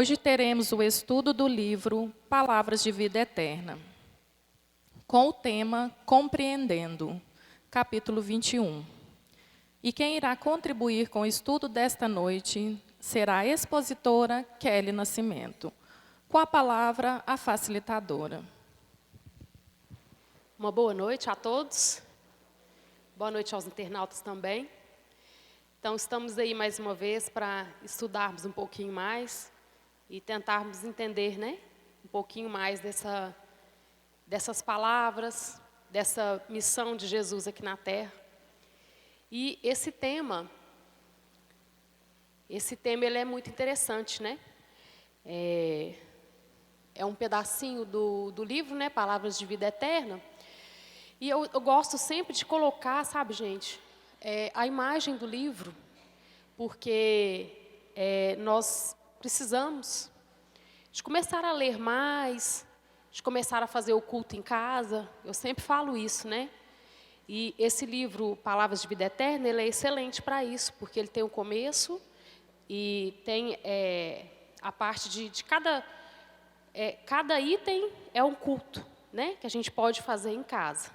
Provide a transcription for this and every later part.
Hoje teremos o estudo do livro Palavras de Vida Eterna, com o tema Compreendendo, capítulo 21. E quem irá contribuir com o estudo desta noite será a expositora Kelly Nascimento. Com a palavra, a facilitadora. Uma boa noite a todos. Boa noite aos internautas também. Então, estamos aí mais uma vez para estudarmos um pouquinho mais e tentarmos entender, um pouquinho mais dessas palavras, dessa missão de Jesus aqui na Terra. E esse tema ele é muito interessante, É um pedacinho do livro, Palavras de Vida Eterna. E eu gosto sempre de colocar, sabe, gente, a imagem do livro, porque nós precisamos de começar a ler mais, de começar a fazer o culto em casa. Eu sempre falo isso, E esse livro, Palavras de Vida Eterna, ele é excelente para isso, porque ele tem o começo e tem a parte de cada item é um culto, que a gente pode fazer em casa.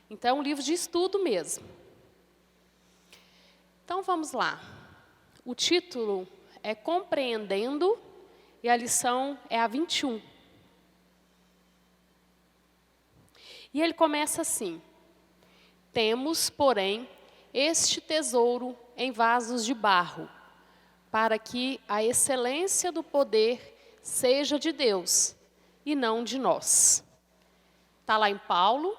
Então, é um livro de estudo mesmo. Então, vamos lá. O título é Compreendendo e a lição é a 21. E ele começa assim: temos, porém, este tesouro em vasos de barro, para que a excelência do poder seja de Deus e não de nós. Está lá em Paulo,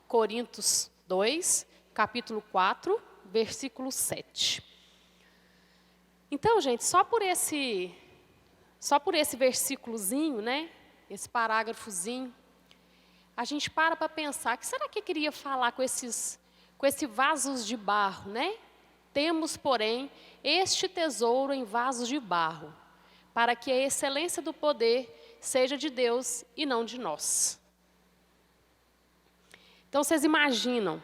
Coríntios 2, capítulo 4, versículo 7. Então, gente, só por esse versículozinho, esse parágrafozinho, a gente para pensar, que será que queria falar com esses vasos de barro, Temos, porém, este tesouro em vasos de barro, para que a excelência do poder seja de Deus e não de nós. Então, vocês imaginam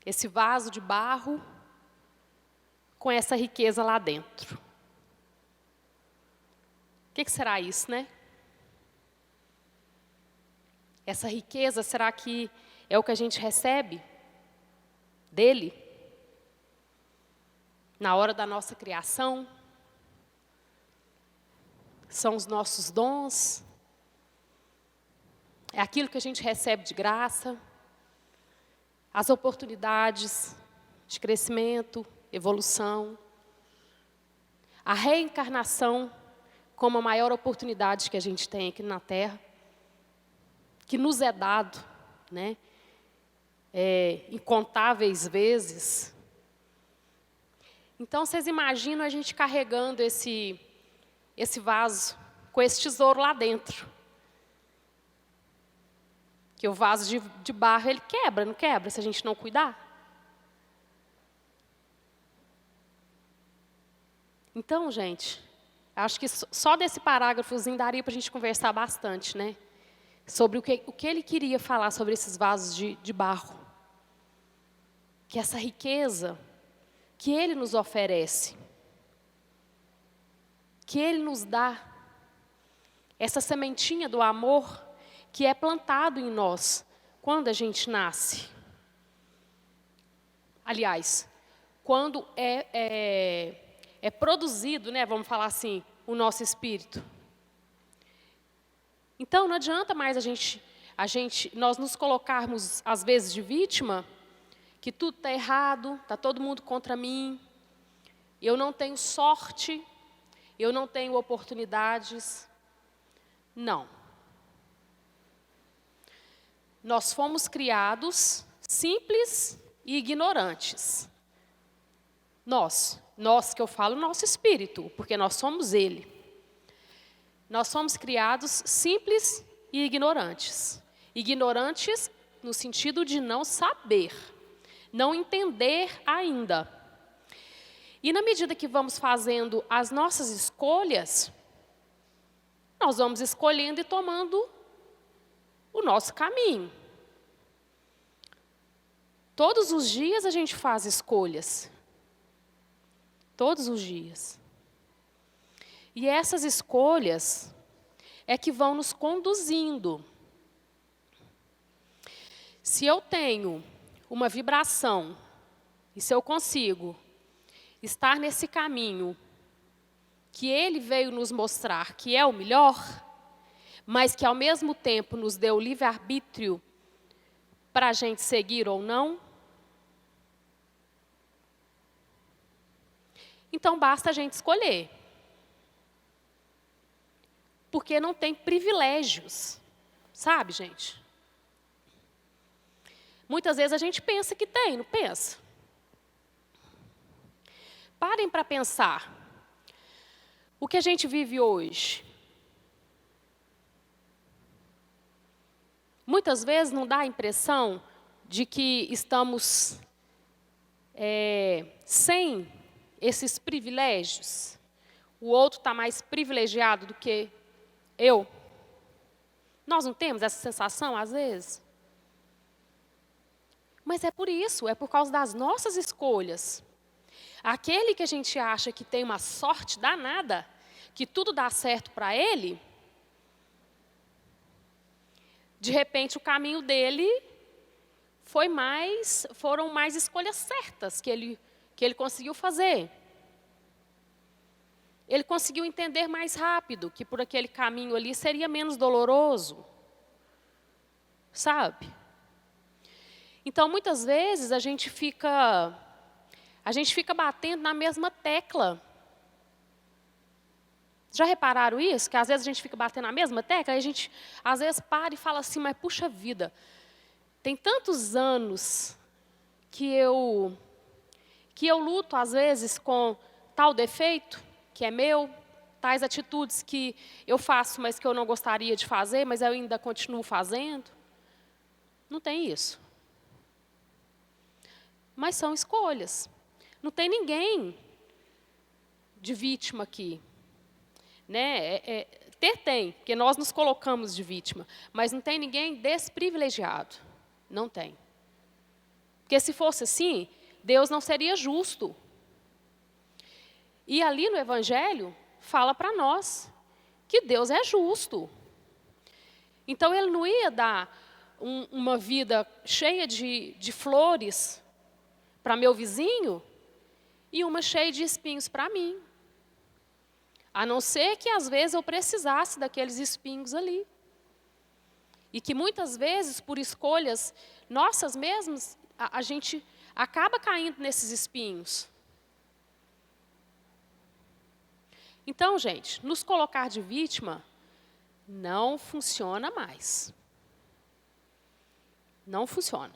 esse vaso de barro com essa riqueza lá dentro. O que será isso, Essa riqueza, será que é o que a gente recebe dele? Na hora da nossa criação? São os nossos dons? É aquilo que a gente recebe de graça? As oportunidades de crescimento, evolução? A reencarnação como a maior oportunidade que a gente tem aqui na Terra, que nos é dado, incontáveis vezes. Então, vocês imaginam a gente carregando esse vaso com esse tesouro lá dentro. Que o vaso de barro, ele quebra, não quebra, se a gente não cuidar? Então, gente, acho que só desse parágrafozinho daria para a gente conversar bastante, Sobre o que ele queria falar sobre esses vasos de barro. Que essa riqueza que ele nos oferece, que ele nos dá, essa sementinha do amor que é plantado em nós quando a gente nasce. Aliás, quando é produzido, vamos falar assim, o nosso espírito. Então, não adianta mais nós nos colocarmos, às vezes, de vítima, que tudo está errado, está todo mundo contra mim, eu não tenho sorte, eu não tenho oportunidades. Não. Nós fomos criados simples e ignorantes. Nós que eu falo, nosso espírito, porque nós somos ele. Nós somos criados simples e ignorantes. Ignorantes no sentido de não saber, não entender ainda. E na medida que vamos fazendo as nossas escolhas, nós vamos escolhendo e tomando o nosso caminho. Todos os dias a gente faz escolhas. Todos os dias. E essas escolhas é que vão nos conduzindo. Se eu tenho uma vibração, e se eu consigo estar nesse caminho que ele veio nos mostrar que é o melhor, mas que ao mesmo tempo nos deu livre-arbítrio para a gente seguir ou não, então basta a gente escolher. Porque não tem privilégios, sabe, gente? Muitas vezes a gente pensa que tem, não pensa? Parem para pensar. O que a gente vive hoje? Muitas vezes não dá a impressão de que estamos sem esses privilégios. O outro está mais privilegiado do que eu. Nós não temos essa sensação, às vezes? Mas é por isso, é por causa das nossas escolhas. Aquele que a gente acha que tem uma sorte danada, que tudo dá certo para ele, de repente o caminho dele foram mais escolhas certas que ele conseguiu fazer. Ele conseguiu entender mais rápido que por aquele caminho ali seria menos doloroso. Sabe? Então, muitas vezes, a gente fica batendo na mesma tecla. Já repararam isso? Que às vezes a gente fica batendo na mesma tecla, aí a gente às vezes para e fala assim, mas puxa vida, tem tantos anos que eu luto às vezes com tal defeito que é meu, tais atitudes que eu faço, mas que eu não gostaria de fazer, mas eu ainda continuo fazendo. Não tem isso. Mas são escolhas. Não tem ninguém de vítima aqui. Né? Tem, porque nós nos colocamos de vítima. Mas não tem ninguém desprivilegiado. Não tem. Porque se fosse assim, Deus não seria justo. E ali no Evangelho, fala para nós que Deus é justo. Então, Ele não ia dar uma vida cheia de flores para meu vizinho e uma cheia de espinhos para mim. A não ser que, às vezes, eu precisasse daqueles espinhos ali. E que, muitas vezes, por escolhas nossas mesmas, a gente acaba caindo nesses espinhos. Então, gente, nos colocar de vítima não funciona mais. Não funciona.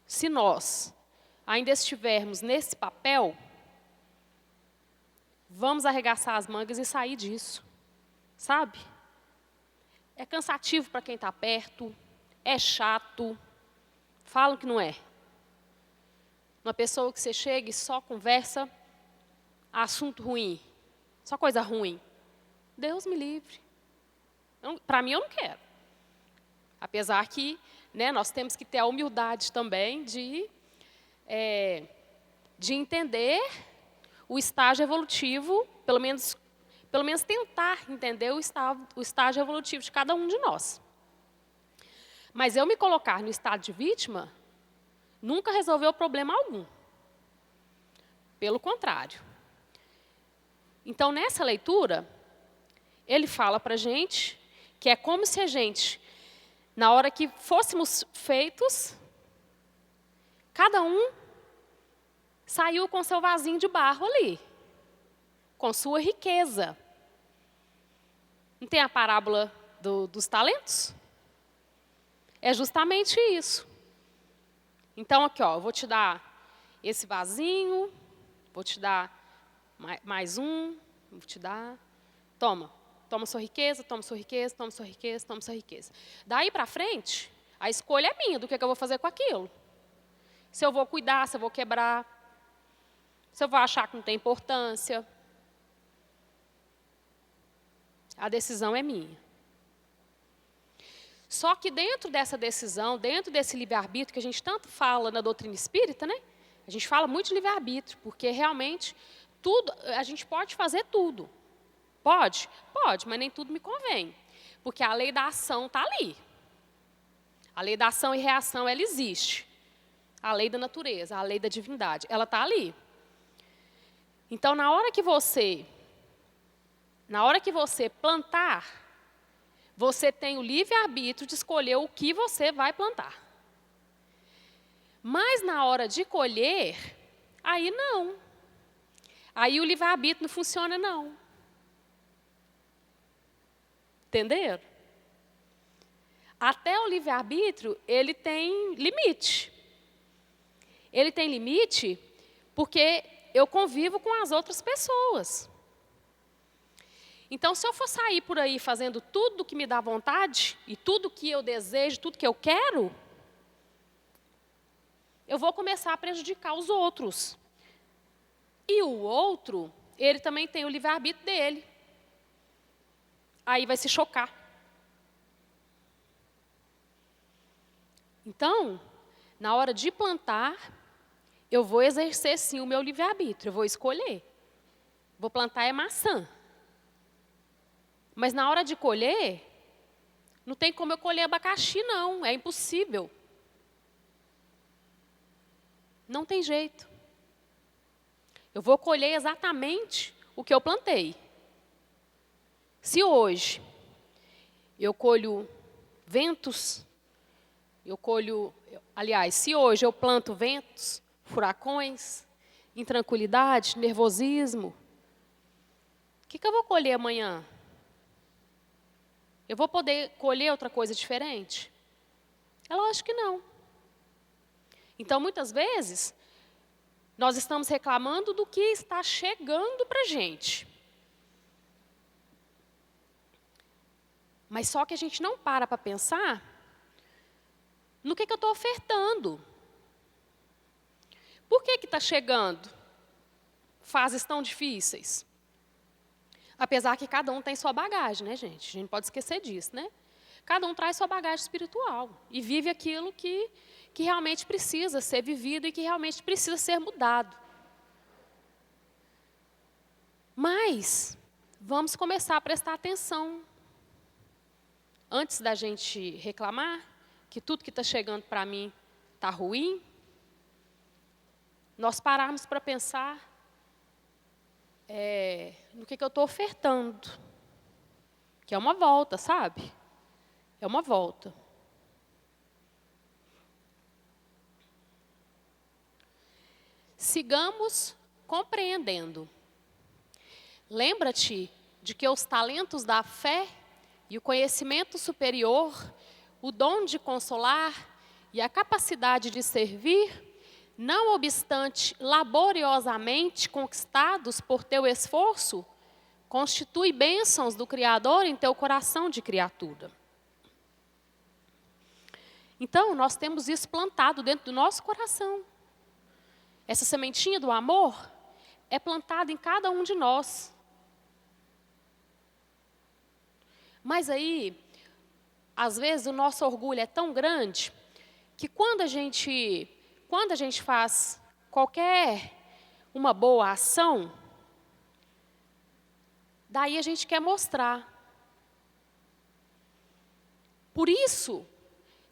Se nós ainda estivermos nesse papel, vamos arregaçar as mangas e sair disso, sabe? É cansativo para quem está perto, é chato, falam que não é. Uma pessoa que você chega e só conversa, assunto ruim, só coisa ruim. Deus me livre. Para mim, eu não quero. Apesar que, né, nós temos que ter a humildade também de entender o estágio evolutivo, pelo menos tentar entender o estágio evolutivo de cada um de nós. Mas eu me colocar no estado de vítima nunca resolveu problema algum. Pelo contrário. Então, nessa leitura, ele fala para a gente que é como se a gente, na hora que fôssemos feitos, cada um saiu com seu vasinho de barro ali, com sua riqueza. Não tem a parábola dos talentos? É justamente isso. Então, aqui, ó, eu vou te dar esse vasinho, vou te dar mais um, vou te dar. Toma sua riqueza, toma sua riqueza, toma sua riqueza, toma sua riqueza. Daí para frente, a escolha é minha do que eu vou fazer com aquilo. Se eu vou cuidar, se eu vou quebrar, se eu vou achar que não tem importância. A decisão é minha. Só que dentro dessa decisão, dentro desse livre-arbítrio que a gente tanto fala na doutrina espírita, né? A gente fala muito de livre-arbítrio, porque realmente tudo, a gente pode fazer tudo. Pode? Pode, mas nem tudo me convém. Porque a lei da ação está ali. A lei da ação e reação, ela existe. A lei da natureza, a lei da divindade, ela está ali. Então, na hora que você plantar, você tem o livre-arbítrio de escolher o que você vai plantar. Mas na hora de colher, aí não. Aí o livre-arbítrio não funciona, não. Entenderam? Até o livre-arbítrio, ele tem limite. Ele tem limite porque eu convivo com as outras pessoas. Então, se eu for sair por aí fazendo tudo que me dá vontade, e tudo que eu desejo, tudo que eu quero, eu vou começar a prejudicar os outros. E o outro, ele também tem o livre-arbítrio dele. Aí vai se chocar. Então, na hora de plantar, eu vou exercer sim o meu livre-arbítrio, eu vou escolher. Vou plantar é maçã. Mas na hora de colher, não tem como eu colher abacaxi, não. É impossível. Não tem jeito. Eu vou colher exatamente o que eu plantei. Se hoje eu colho ventos, se hoje eu planto ventos, furacões, intranquilidade, nervosismo, o que eu vou colher amanhã? Eu vou poder colher outra coisa diferente? É lógico que não. Então, muitas vezes, nós estamos reclamando do que está chegando para a gente. Mas só que a gente não para pensar no que eu estou ofertando. Por que está chegando fases tão difíceis? Apesar que cada um tem sua bagagem, né, gente? A gente não pode esquecer disso, né? Cada um traz sua bagagem espiritual e vive aquilo que realmente precisa ser vivido e que realmente precisa ser mudado. Mas vamos começar a prestar atenção. Antes da gente reclamar que tudo que está chegando para mim está ruim, nós pararmos para pensar no que eu estou ofertando. Que é uma volta, sabe? É uma volta. Sigamos compreendendo. Lembra-te de que os talentos da fé e o conhecimento superior, o dom de consolar e a capacidade de servir, não obstante laboriosamente conquistados por teu esforço, constitui bênçãos do Criador em teu coração de criatura. Então, nós temos isso plantado dentro do nosso coração. Essa sementinha do amor é plantada em cada um de nós. Mas aí, às vezes, o nosso orgulho é tão grande que quando a gente faz qualquer uma boa ação, daí a gente quer mostrar. Por isso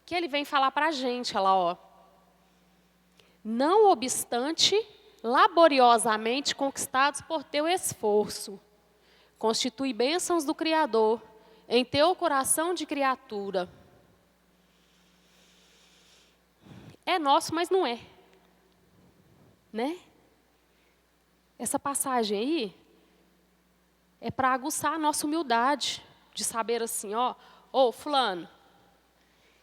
que ele vem falar para a gente, olha lá, ó. Não obstante, laboriosamente conquistados por teu esforço, constitui bênçãos do Criador em teu coração de criatura. É nosso, mas não é. Né? Essa passagem aí é para aguçar a nossa humildade, de saber assim, ó, fulano,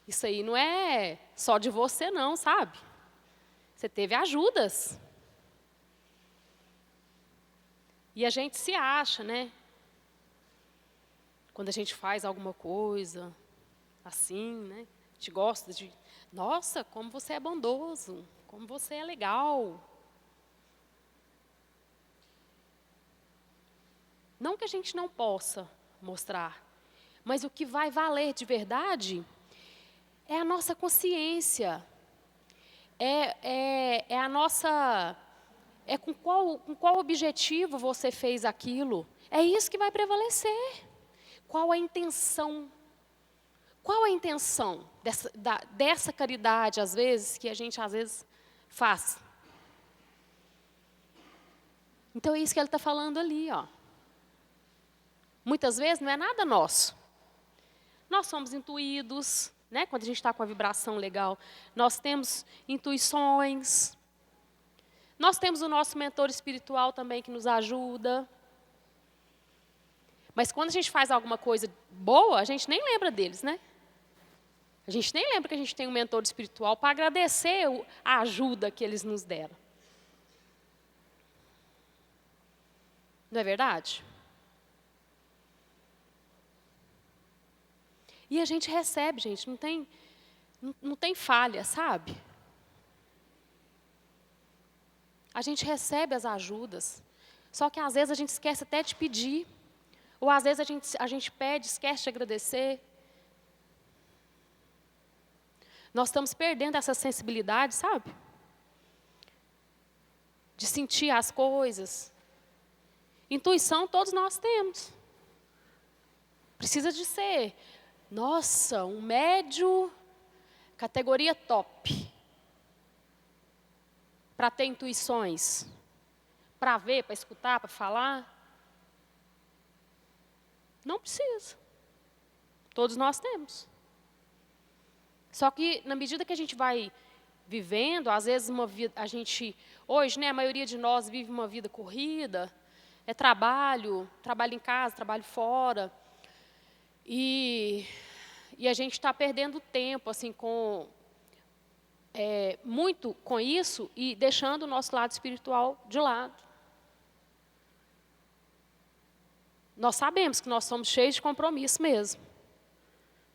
isso aí não é só de você não, sabe? Você teve ajudas. E a gente se acha, né? Quando a gente faz alguma coisa assim, né? A gente gosta de, nossa, como você é bondoso, como você é legal. Não que a gente não possa mostrar, mas o que vai valer de verdade é a nossa consciência, é a nossa É com qual objetivo você fez aquilo. É isso que vai prevalecer. Qual a intenção? Qual a intenção dessa caridade, às vezes, que a gente, às vezes, faz? Então, é isso que ele está falando ali, ó. Muitas vezes não é nada nosso. Nós somos intuídos, né? Quando a gente está com a vibração legal, nós temos intuições. Nós temos o nosso mentor espiritual também que nos ajuda. Mas quando a gente faz alguma coisa boa, a gente nem lembra deles, né? A gente nem lembra que a gente tem um mentor espiritual para agradecer a ajuda que eles nos deram. Não é verdade? E a gente recebe, gente, não tem falha, sabe? A gente recebe as ajudas, só que às vezes a gente esquece até de pedir, ou às vezes a gente pede, esquece de agradecer. Nós estamos perdendo essa sensibilidade, sabe? De sentir as coisas. Intuição todos nós temos. Precisa de ser, nossa, um médio, categoria top. Para ter intuições. Para ver, para escutar, para falar. Não precisa. Todos nós temos. Só que, na medida que a gente vai vivendo, às vezes hoje, né, a maioria de nós vive uma vida corrida, é trabalho em casa, trabalho fora, e a gente está perdendo tempo, assim, muito com isso, e deixando o nosso lado espiritual de lado. Nós sabemos que nós somos cheios de compromisso mesmo.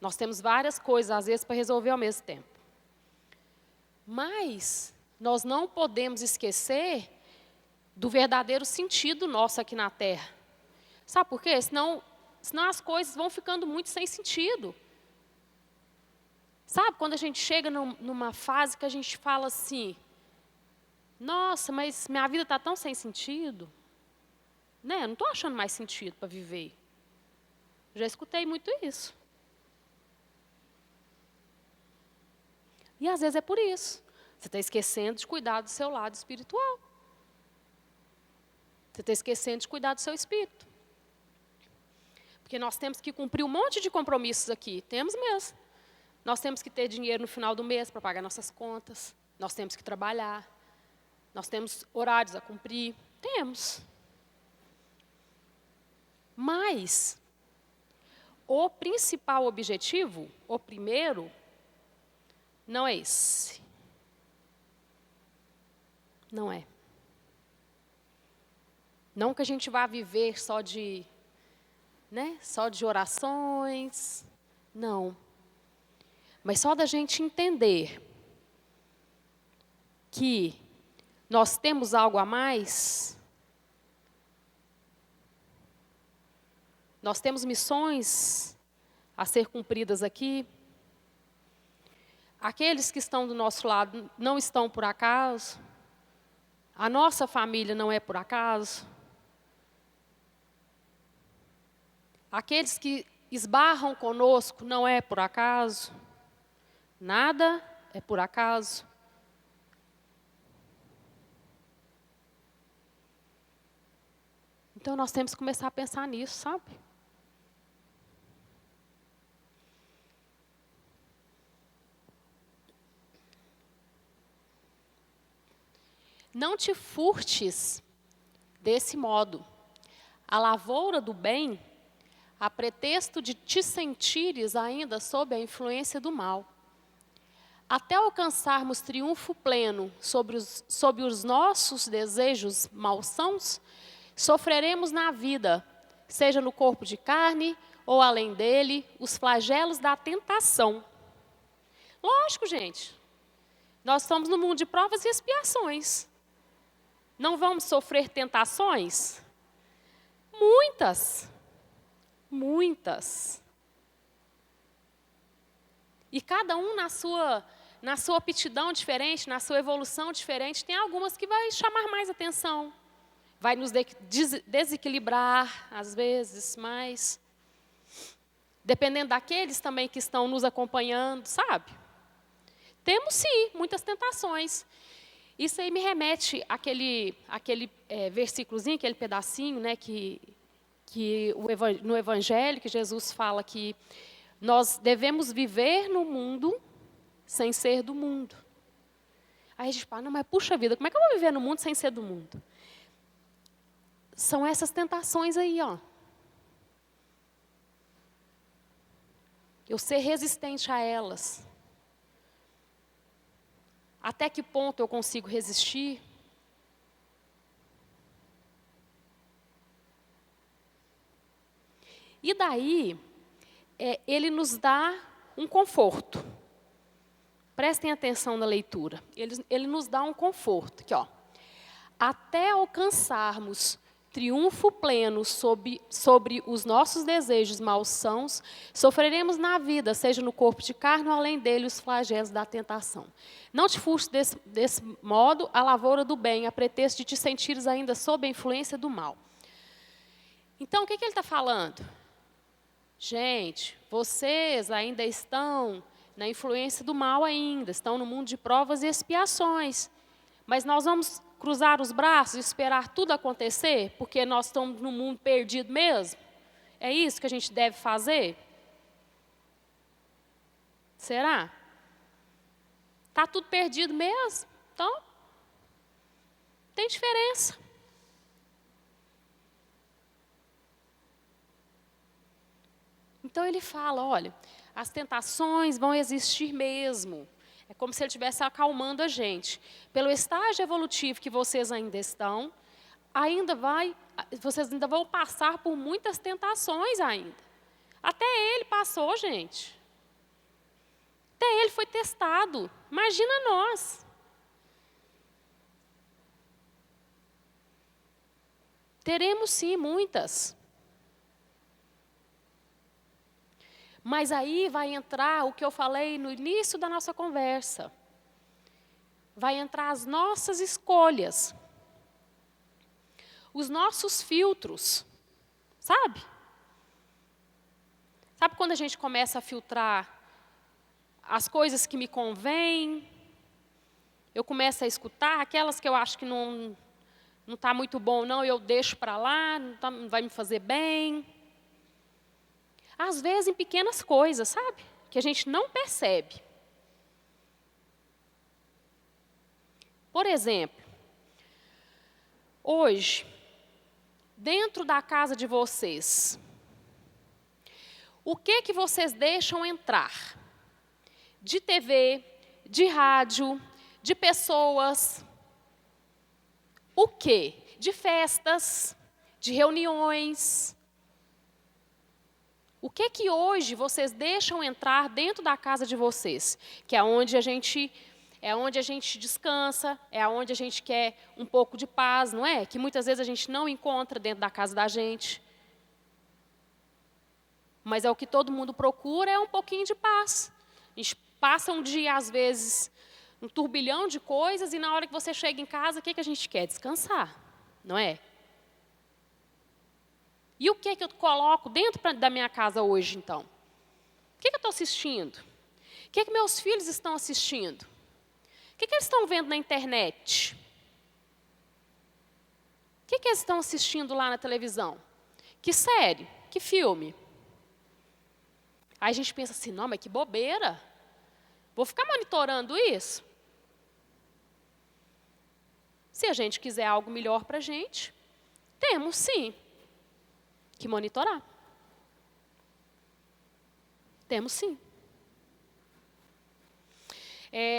Nós temos várias coisas, às vezes, para resolver ao mesmo tempo. Mas nós não podemos esquecer do verdadeiro sentido nosso aqui na Terra. Sabe por quê? Senão as coisas vão ficando muito sem sentido. Sabe, quando a gente chega numa fase que a gente fala assim, nossa, mas minha vida está tão sem sentido. Né? Não estou achando mais sentido para viver. Já escutei muito isso. E às vezes é por isso. Você está esquecendo de cuidar do seu lado espiritual. Você está esquecendo de cuidar do seu espírito. Porque nós temos que cumprir um monte de compromissos aqui. Temos mesmo. Nós temos que ter dinheiro no final do mês para pagar nossas contas. Nós temos que trabalhar. Nós temos horários a cumprir. Temos. Mas o principal objetivo, o primeiro, não é esse. Não é. Não que a gente vá viver só de orações. Não. Mas só da gente entender que nós temos algo a mais. Nós temos missões a ser cumpridas aqui. Aqueles que estão do nosso lado não estão por acaso. A nossa família não é por acaso. Aqueles que esbarram conosco não é por acaso. Nada é por acaso. Então nós temos que começar a pensar nisso, sabe? Não te furtes desse modo. A lavoura do bem, a pretexto de te sentires ainda sob a influência do mal. Até alcançarmos triunfo pleno sobre os nossos desejos malsãos, sofreremos na vida, seja no corpo de carne ou além dele, os flagelos da tentação. Lógico, gente. Nós estamos no mundo de provas e expiações. Não vamos sofrer tentações? Muitas. Muitas. E cada um na sua na sua aptidão diferente, na sua evolução diferente, tem algumas que vai chamar mais atenção. Vai nos desequilibrar, às vezes, mas dependendo daqueles também que estão nos acompanhando, sabe? Temos, sim, muitas tentações. Isso aí me remete àquele versículozinho, aquele pedacinho, né, no Evangelho, que Jesus fala que nós devemos viver no mundo sem ser do mundo. Aí a gente fala, não, mas puxa vida, como é que eu vou viver no mundo sem ser do mundo? São essas tentações aí, ó. Eu ser resistente a elas. Até que ponto eu consigo resistir? E daí, ele nos dá um conforto. Prestem atenção na leitura. Ele nos dá um conforto. Aqui, ó. Até alcançarmos triunfo pleno sobre os nossos desejos malsãos, sofreremos na vida, seja no corpo de carne ou além dele, os flagelos da tentação. Não te frustres desse modo a lavoura do bem, a pretexto de te sentires ainda sob a influência do mal. Então, o que ele está falando? Gente, vocês ainda estão na influência do mal ainda, estão no mundo de provas e expiações. Mas nós vamos cruzar os braços e esperar tudo acontecer, porque nós estamos no mundo perdido mesmo? É isso que a gente deve fazer? Será? Está tudo perdido mesmo? Então, tem diferença. Então ele fala, olha, as tentações vão existir mesmo. É como se ele estivesse acalmando a gente. Pelo estágio evolutivo que vocês ainda estão, vocês ainda vão passar por muitas tentações ainda. Até ele passou, gente. Até ele foi testado. Imagina nós. Teremos sim muitas. Mas aí vai entrar o que eu falei no início da nossa conversa. Vai entrar as nossas escolhas. Os nossos filtros. Sabe? Sabe quando a gente começa a filtrar as coisas que me convêm? Eu começo a escutar aquelas que eu acho que não está muito bom, não, eu deixo para lá, não vai me fazer bem. Às vezes em pequenas coisas, sabe? Que a gente não percebe. Por exemplo, hoje, dentro da casa de vocês, o que vocês deixam entrar? De TV, de rádio, de pessoas. O quê? De festas, de reuniões. O que hoje vocês deixam entrar dentro da casa de vocês? Que é onde a gente descansa, é onde a gente quer um pouco de paz, não é? Que muitas vezes a gente não encontra dentro da casa da gente. Mas é o que todo mundo procura, é um pouquinho de paz. A gente passa um dia, às vezes, um turbilhão de coisas, e na hora que você chega em casa, o que a gente quer? Descansar, não é? E o que eu coloco dentro da minha casa hoje, então? O que eu estou assistindo? O que meus filhos estão assistindo? O que eles estão vendo na internet? O que eles estão assistindo lá na televisão? Que série? Que filme? Aí a gente pensa assim, não, mas que bobeira. Vou ficar monitorando isso? Se a gente quiser algo melhor para a gente, temos sim que monitorar. Temos sim.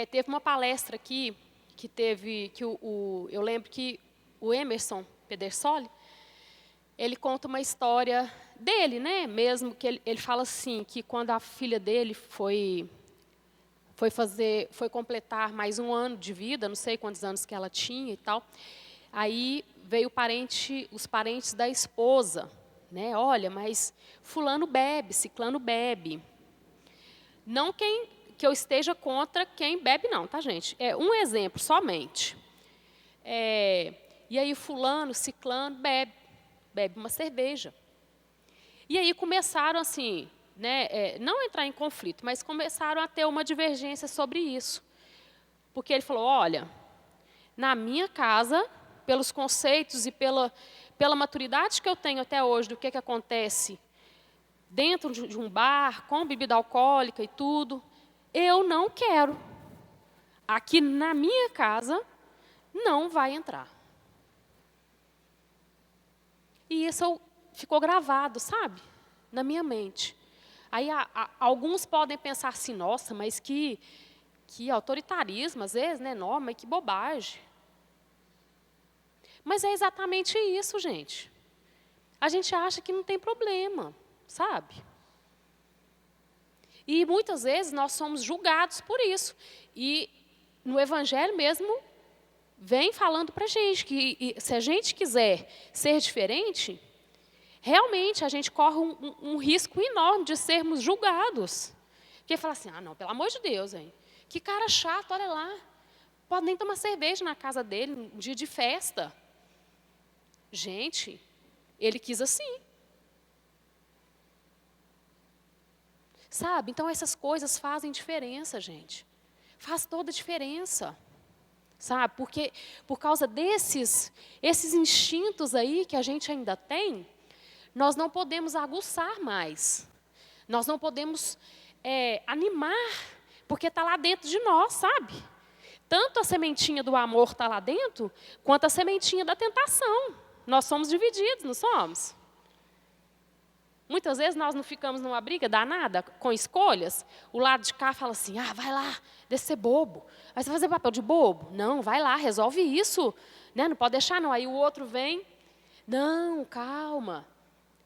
Teve uma palestra aqui, eu lembro que o Emerson Pedersoli, ele conta uma história dele, né? Mesmo que ele fala assim, que quando a filha dele foi completar mais um ano de vida, não sei quantos anos que ela tinha e tal, aí veio os parentes da esposa, né? Olha, mas fulano bebe, ciclano bebe. Não eu esteja contra quem bebe, não, tá, gente? É um exemplo somente. E aí fulano, ciclano, bebe uma cerveja. E aí começaram assim, né, não entrar em conflito, mas começaram a ter uma divergência sobre isso. Porque ele falou, olha, na minha casa, pelos conceitos e pela maturidade que eu tenho até hoje do que acontece dentro de um bar, com bebida alcoólica e tudo, eu não quero. Aqui na minha casa, não vai entrar. E isso ficou gravado, sabe? Na minha mente. Aí alguns podem pensar assim, nossa, mas que autoritarismo, às vezes, né? Não, mas que bobagem. Mas é exatamente isso, gente. A gente acha que não tem problema, sabe? E muitas vezes nós somos julgados por isso. E no Evangelho mesmo, vem falando para a gente que se a gente quiser ser diferente, realmente a gente corre um risco enorme de sermos julgados. Porque fala assim, não, pelo amor de Deus, hein? Que cara chato, olha lá. Pode nem tomar cerveja na casa dele, um dia de festa. Gente, ele quis assim. Sabe? Então essas coisas fazem diferença, gente. Faz toda a diferença. Sabe? Porque por causa esses instintos aí que a gente ainda tem, nós não podemos aguçar mais. Nós não podemos animar, porque está lá dentro de nós, sabe? Tanto a sementinha do amor está lá dentro, quanto a sementinha da tentação. Nós somos divididos, não somos? Muitas vezes nós não ficamos numa briga danada com escolhas. O lado de cá fala assim, vai lá, deixa de ser bobo. Vai fazer papel de bobo? Não, vai lá, resolve isso. Né? Não pode deixar não. Aí o outro vem, não, calma.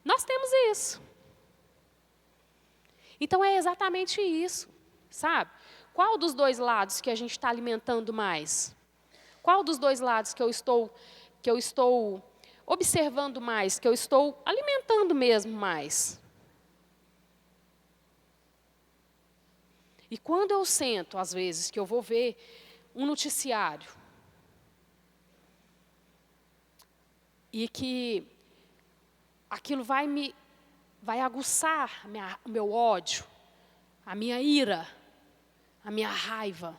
Nós temos isso. Então é exatamente isso, sabe? Qual dos dois lados que a gente está alimentando mais? Qual dos dois lados que eu estou observando mais, que eu estou alimentando mesmo mais? E quando eu sento, às vezes, que eu vou ver um noticiário, e que aquilo vai aguçar o meu ódio, a minha ira, a minha raiva.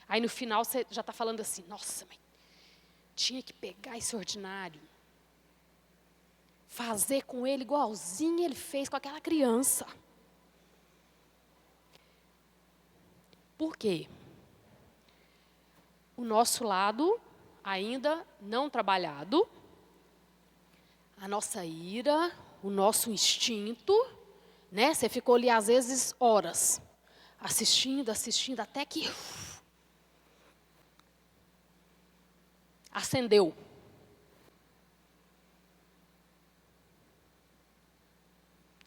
Aí no final você já está falando assim, nossa, mas tinha que pegar esse ordinário, fazer com ele igualzinho ele fez com aquela criança. Por quê? O nosso lado ainda não trabalhado, a nossa ira, o nosso instinto, né? Você ficou ali às vezes horas, assistindo, até que acendeu.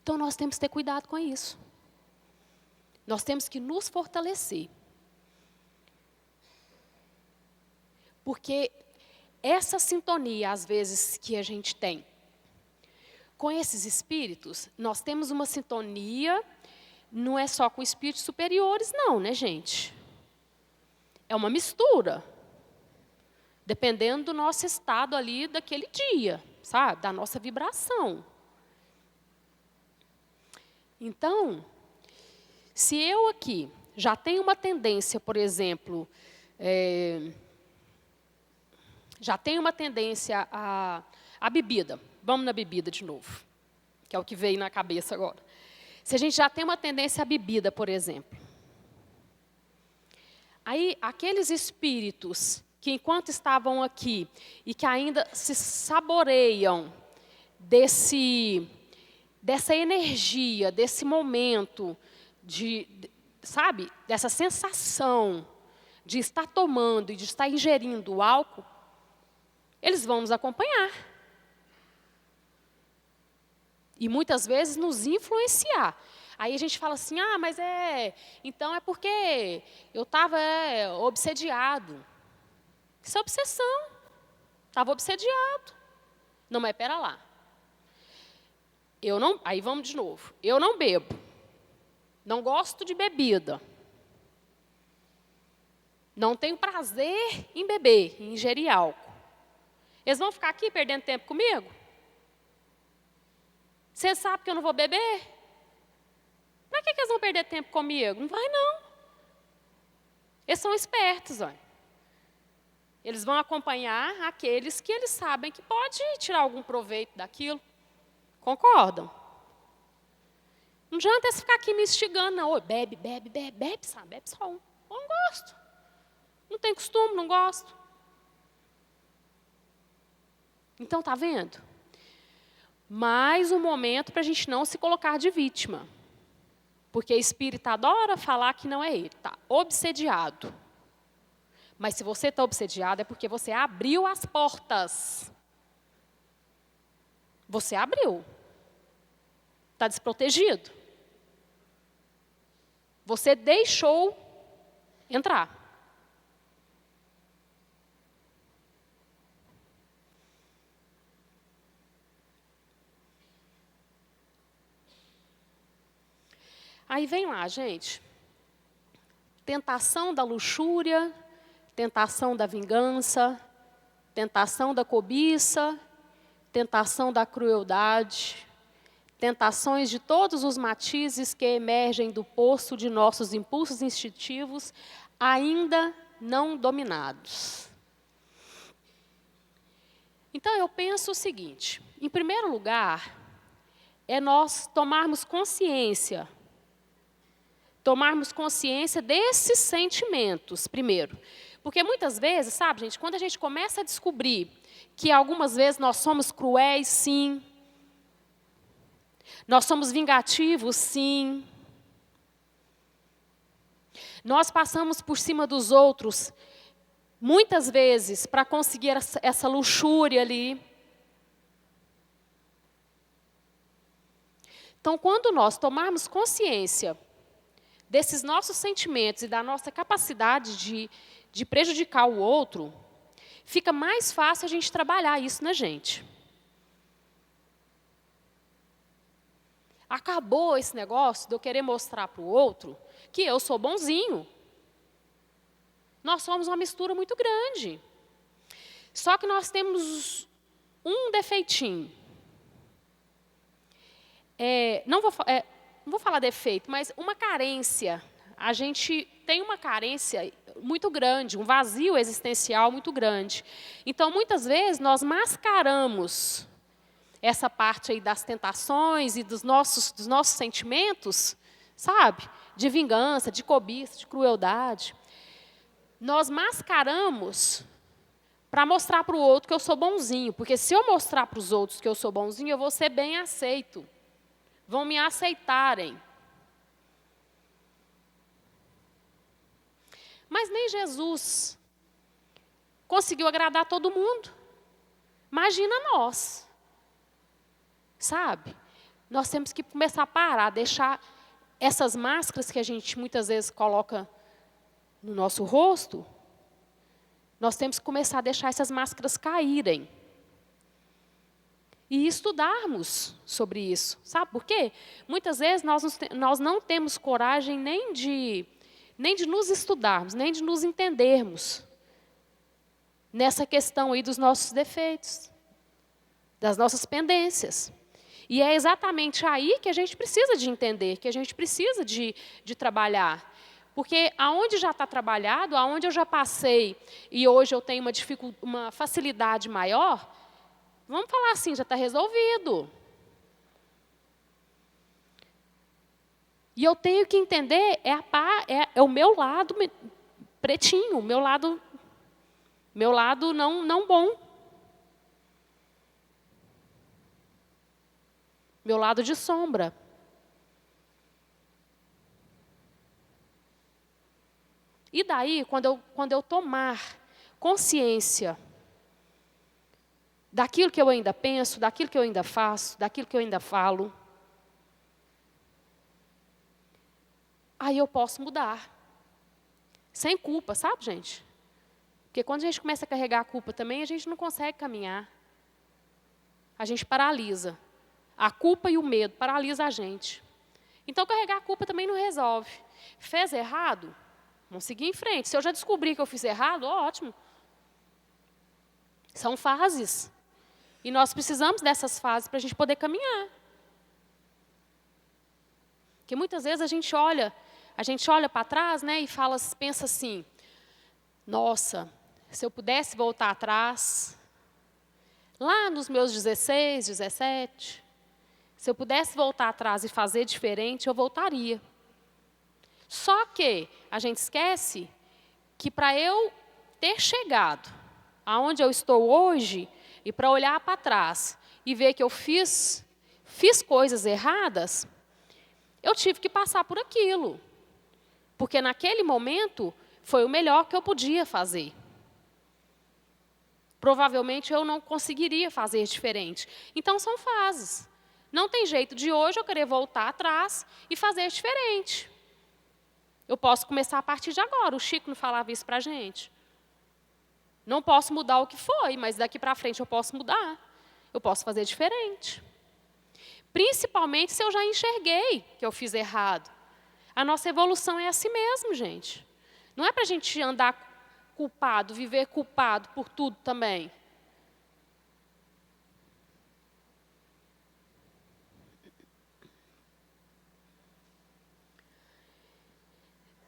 Então nós temos que ter cuidado com isso. Nós temos que nos fortalecer. Porque essa sintonia, às vezes, que a gente tem com esses espíritos, nós temos uma sintonia, não é só com espíritos superiores, não, né, gente? É uma mistura. Dependendo do nosso estado ali daquele dia, sabe? Da nossa vibração. Então, se eu aqui já tenho uma tendência, por exemplo, já tenho uma tendência à bebida. Vamos na bebida de novo, que é o que veio na cabeça agora. Se a gente já tem uma tendência à bebida, por exemplo, aí aqueles espíritos que enquanto estavam aqui e que ainda se saboreiam dessa energia, desse momento, sabe, dessa sensação de estar tomando e de estar ingerindo álcool, eles vão nos acompanhar. E muitas vezes nos influenciar. Aí a gente fala assim, mas então é porque eu estava obsediado. Isso é obsessão. Estava obsediado. Não, mas pera lá. Aí vamos de novo. Eu não bebo. Não gosto de bebida. Não tenho prazer em beber, em ingerir álcool. Eles vão ficar aqui perdendo tempo comigo? Você sabe que eu não vou beber? Para que eles vão perder tempo comigo? Não vai, não. Eles são espertos, olha. Eles vão acompanhar aqueles que eles sabem que pode tirar algum proveito daquilo. Concordam? Não adianta eles ficar aqui me instigando, não. Ô, bebe, sabe? Bebe só um. Eu não gosto. Não tenho costume, não gosto. Então, está vendo? Mais um momento para a gente não se colocar de vítima. Porque espírita adora falar que não é ele, está obsediado. Mas se você está obsediado é porque você abriu as portas. Você abriu. Está desprotegido. Você deixou entrar. Aí vem lá, gente. Tentação da luxúria, tentação da vingança, tentação da cobiça, tentação da crueldade, tentações de todos os matizes que emergem do poço de nossos impulsos instintivos ainda não dominados. Então, eu penso o seguinte, em primeiro lugar, é nós tomarmos consciência desses sentimentos, primeiro. Porque muitas vezes, sabe, gente, quando a gente começa a descobrir que algumas vezes nós somos cruéis, sim. Nós somos vingativos, sim. Nós passamos por cima dos outros, muitas vezes, para conseguir essa luxúria ali. Então, quando nós tomarmos consciência desses nossos sentimentos e da nossa capacidade de prejudicar o outro, fica mais fácil a gente trabalhar isso na gente. Acabou esse negócio de eu querer mostrar para o outro que eu sou bonzinho. Nós somos uma mistura muito grande. Só que nós temos um defeitinho. Não vou falar defeito, mas uma carência. A gente tem uma carência muito grande, um vazio existencial muito grande. Então, muitas vezes, nós mascaramos essa parte aí das tentações e dos nossos sentimentos, sabe? De vingança, de cobiça, de crueldade. Nós mascaramos para mostrar para o outro que eu sou bonzinho. Porque se eu mostrar para os outros que eu sou bonzinho, eu vou ser bem aceito. Vão me aceitarem. Mas nem Jesus conseguiu agradar todo mundo. Imagina nós. Sabe? Nós temos que começar a parar, deixar essas máscaras que a gente muitas vezes coloca no nosso rosto, nós temos que começar a deixar essas máscaras caírem. E estudarmos sobre isso. Sabe por quê? Muitas vezes nós não temos coragem nem de nos estudarmos, nem de nos entendermos nessa questão aí dos nossos defeitos, das nossas pendências. E é exatamente aí que a gente precisa de entender, que a gente precisa de trabalhar. Porque aonde já está trabalhado, aonde eu já passei e hoje eu tenho uma facilidade maior, vamos falar assim, já está resolvido. E eu tenho que entender, é o meu lado pretinho, meu lado não bom. Meu lado de sombra. E daí, quando eu tomar consciência daquilo que eu ainda penso, daquilo que eu ainda faço, daquilo que eu ainda falo, aí eu posso mudar. Sem culpa, sabe, gente? Porque quando a gente começa a carregar a culpa também, a gente não consegue caminhar. A gente paralisa. A culpa e o medo paralisam a gente. Então, carregar a culpa também não resolve. Fez errado? Vamos seguir em frente. Se eu já descobri que eu fiz errado, ótimo. São fases. E nós precisamos dessas fases para a gente poder caminhar. Porque muitas vezes a gente olha para trás, né, e pensa assim, nossa, se eu pudesse voltar atrás, lá nos meus 16, 17, se eu pudesse voltar atrás e fazer diferente, eu voltaria. Só que a gente esquece que para eu ter chegado aonde eu estou hoje, e para olhar para trás e ver que eu fiz coisas erradas, eu tive que passar por aquilo. Porque naquele momento foi o melhor que eu podia fazer. Provavelmente eu não conseguiria fazer diferente. Então são fases. Não tem jeito de hoje eu querer voltar atrás e fazer diferente. Eu posso começar a partir de agora. O Chico não falava isso para a gente. Não posso mudar o que foi, mas daqui para frente eu posso mudar. Eu posso fazer diferente. Principalmente se eu já enxerguei que eu fiz errado. A nossa evolução é assim mesmo, gente. Não é para a gente andar culpado, viver culpado por tudo também.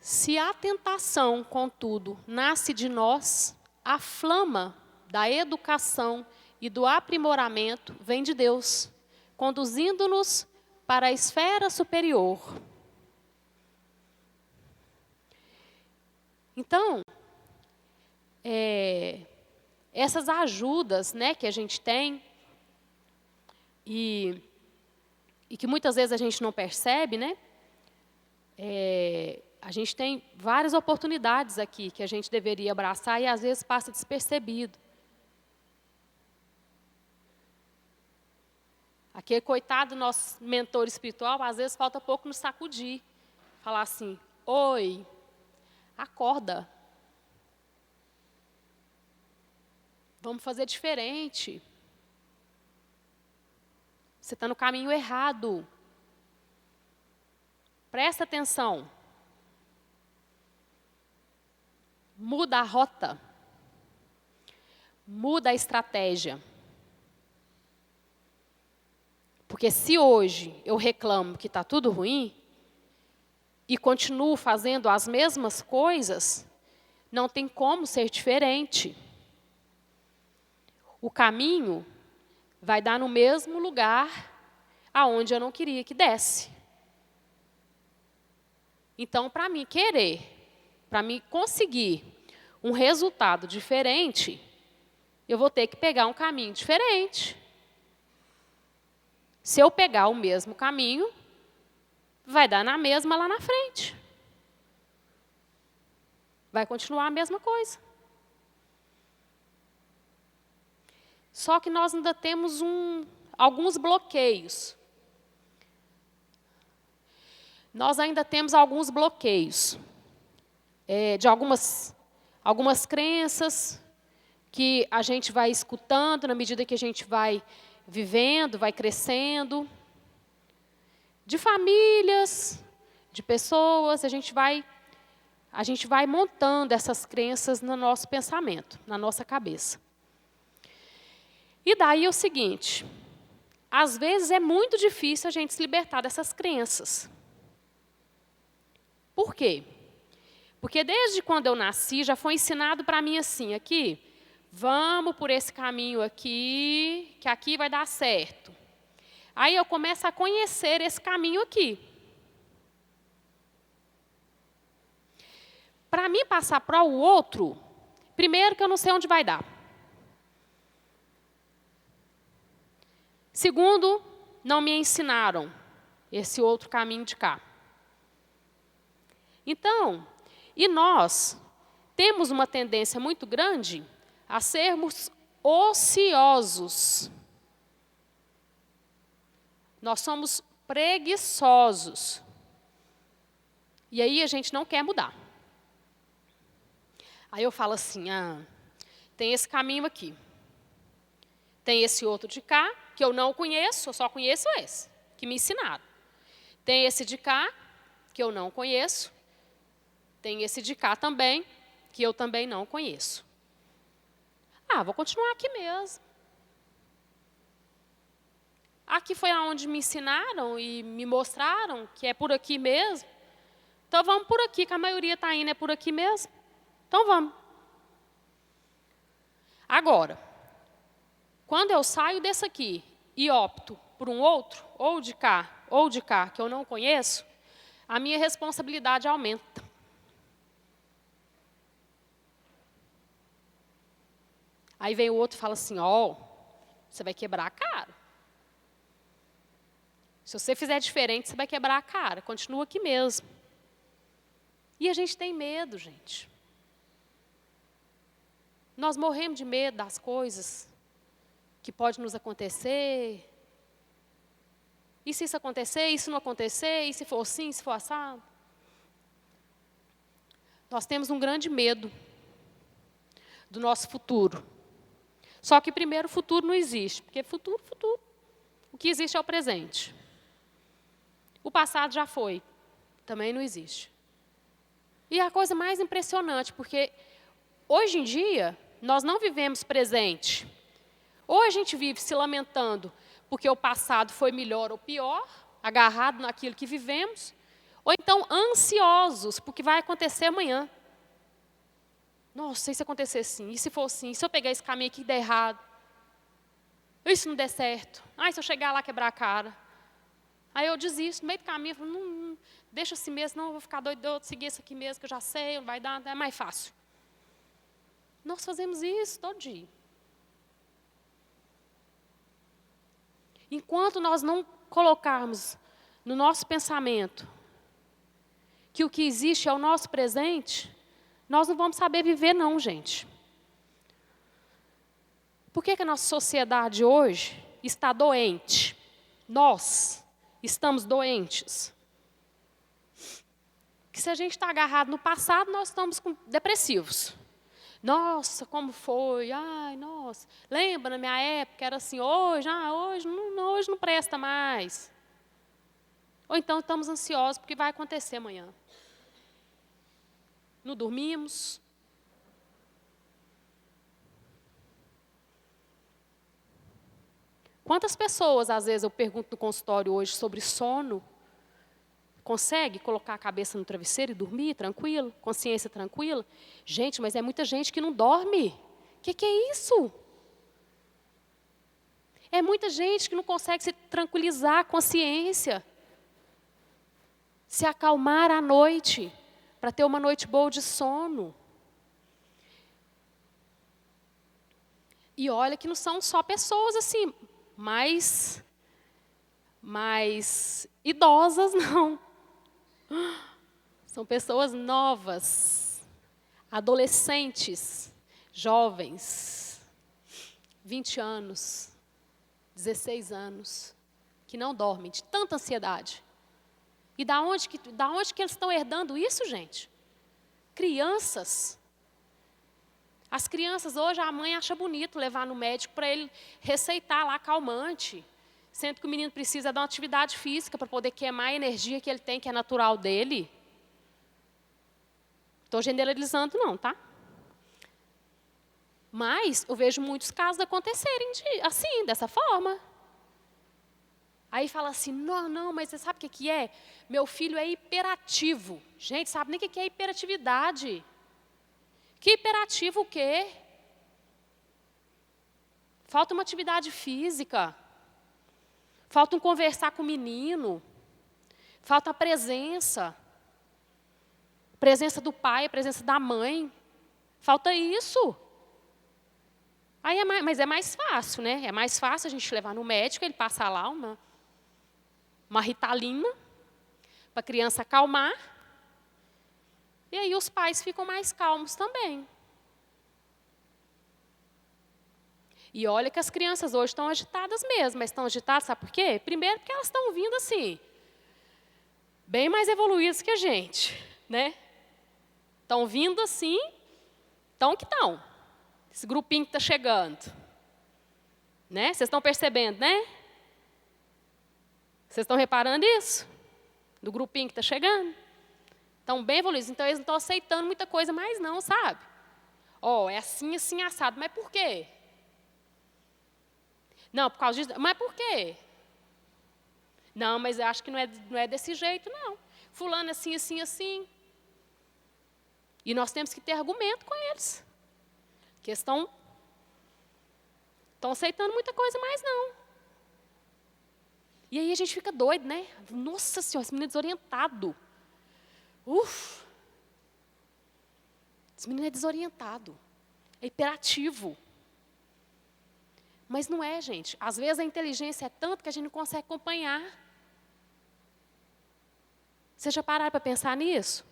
Se a tentação, contudo, nasce de nós, a flama da educação e do aprimoramento vem de Deus, conduzindo-nos para a esfera superior. Então, essas ajudas, né, que a gente tem, e que muitas vezes a gente não percebe, né? A gente tem várias oportunidades aqui que a gente deveria abraçar e às vezes passa despercebido. Aquele coitado nosso mentor espiritual, às vezes falta pouco nos sacudir. Falar assim, oi, acorda. Vamos fazer diferente. Você está no caminho errado. Presta atenção. Muda a rota. Muda a estratégia. Porque se hoje eu reclamo que está tudo ruim e continuo fazendo as mesmas coisas, não tem como ser diferente. O caminho vai dar no mesmo lugar aonde eu não queria que desse. Então, para mim para mim conseguir um resultado diferente, eu vou ter que pegar um caminho diferente. Se eu pegar o mesmo caminho, vai dar na mesma lá na frente. Vai continuar a mesma coisa. Só que nós ainda temos alguns bloqueios. Nós ainda temos alguns bloqueios de algumas crenças que a gente vai escutando na medida que a gente vai vivendo, vai crescendo. De famílias, de pessoas, a gente vai montando essas crenças no nosso pensamento, na nossa cabeça. E daí é o seguinte, às vezes é muito difícil a gente se libertar dessas crenças. Por quê? Porque desde quando eu nasci, já foi ensinado para mim assim, aqui, vamos por esse caminho aqui, que aqui vai dar certo. Aí eu começo a conhecer esse caminho aqui. Para mim passar para o outro, primeiro que eu não sei onde vai dar. Segundo, não me ensinaram esse outro caminho de cá. Então, e nós temos uma tendência muito grande a sermos ociosos. Nós somos preguiçosos. E aí a gente não quer mudar. Aí eu falo assim, tem esse caminho aqui. Tem esse outro de cá, que eu não conheço, eu só conheço esse, que me ensinaram. Tem esse de cá, que eu não conheço. Tem esse de cá também, que eu também não conheço. Ah, vou continuar aqui mesmo. Aqui foi aonde me ensinaram e me mostraram que é por aqui mesmo. Então vamos por aqui, que a maioria está indo, é por aqui mesmo. Então vamos. Agora, quando eu saio desse aqui e opto por um outro, ou de cá, que eu não conheço, a minha responsabilidade aumenta. Aí vem o outro e fala assim, ó, você vai quebrar a cara. Se você fizer diferente, você vai quebrar a cara. Continua aqui mesmo. E a gente tem medo, gente. Nós morremos de medo das coisas que podem nos acontecer. E se isso acontecer, e se não acontecer, e se for assim, se for assado? Nós temos um grande medo do nosso futuro. Só que primeiro o futuro não existe, porque futuro. O que existe é o presente. O passado já foi, também não existe. E a coisa mais impressionante, porque hoje em dia, nós não vivemos presente. Ou a gente vive se lamentando porque o passado foi melhor ou pior, agarrado naquilo que vivemos, ou então ansiosos porque vai acontecer amanhã. Nossa, e se acontecer assim? E se for assim? E se eu pegar esse caminho aqui e der errado? E se não der certo? Ai, se eu chegar lá quebrar a cara? Aí eu desisto, no meio do caminho, eu falo, não, deixa assim mesmo, não, eu vou ficar doido, eu vou seguir isso aqui mesmo, que eu já sei, não vai dar, é mais fácil. Nós fazemos isso todo dia. Enquanto nós não colocarmos no nosso pensamento que o que existe é o nosso presente, nós não vamos saber viver não, gente. Por que a nossa sociedade hoje está doente? Nós estamos doentes. Que se a gente está agarrado no passado, nós estamos depressivos. Nossa, como foi? Ai, nossa. Lembra, na minha época, era assim, hoje não presta mais. Ou então estamos ansiosos porque vai acontecer amanhã. Não dormimos. Quantas pessoas, às vezes, eu pergunto no consultório hoje sobre sono, consegue colocar a cabeça no travesseiro e dormir tranquilo, consciência tranquila? Gente, mas é muita gente que não dorme. O que é isso? É muita gente que não consegue se tranquilizar a consciência, se acalmar à noite, para ter uma noite boa de sono. E olha que não são só pessoas assim, mais idosas, não. São pessoas novas, adolescentes, jovens, 20 anos, 16 anos, que não dormem de tanta ansiedade. E da onde que eles estão herdando isso, gente? Crianças. As crianças hoje, a mãe acha bonito levar no médico para ele receitar lá calmante, sendo que o menino precisa de uma atividade física para poder queimar a energia que ele tem, que é natural dele. Estou generalizando não, tá? Mas eu vejo muitos casos acontecerem assim, dessa forma. Aí fala assim, não, mas você sabe o que é? Meu filho é hiperativo. Gente, sabe nem o que é hiperatividade. Que hiperativo o quê? Falta uma atividade física. Falta um conversar com o menino. Falta a presença. Presença do pai, a presença da mãe. Falta isso. Aí mas é mais fácil, né? É mais fácil a gente levar no médico, ele passar lá uma Ritalina, para a criança acalmar. E aí os pais ficam mais calmos também. E olha que as crianças hoje estão agitadas mesmo, mas estão agitadas, sabe por quê? Primeiro porque elas estão vindo assim, bem mais evoluídas que a gente, né? Estão vindo assim, que estão. Esse grupinho que está chegando. Né? Vocês estão percebendo, né? Vocês estão reparando isso? Do grupinho que está chegando. Estão bem evoluídos. Então, eles não estão aceitando muita coisa mais não, sabe? Ó, é assim, assim, assado. Mas por quê? Não, por causa disso. Mas por quê? Não, mas eu acho que não é desse jeito, não. Fulano assim, assim, assim. E nós temos que ter argumento com eles. Porque eles estão aceitando muita coisa mais não. E aí a gente fica doido, né? Nossa Senhora, esse menino é desorientado. Esse menino é desorientado. É hiperativo. Mas não é, gente. Às vezes a inteligência é tanto que a gente não consegue acompanhar. Vocês já pararam para pensar nisso?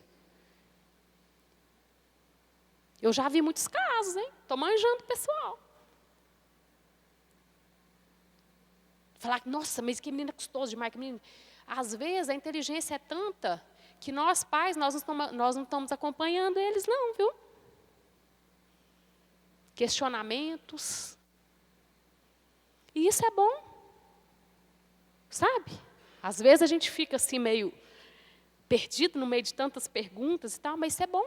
Eu já vi muitos casos, hein? Estou manjando o pessoal. Falar, nossa, mas que menina custosa demais. Que menina... Às vezes a inteligência é tanta que nós pais, nós não estamos acompanhando eles não, viu? Questionamentos. E isso é bom. Sabe? Às vezes a gente fica assim meio perdido no meio de tantas perguntas e tal, mas isso é bom.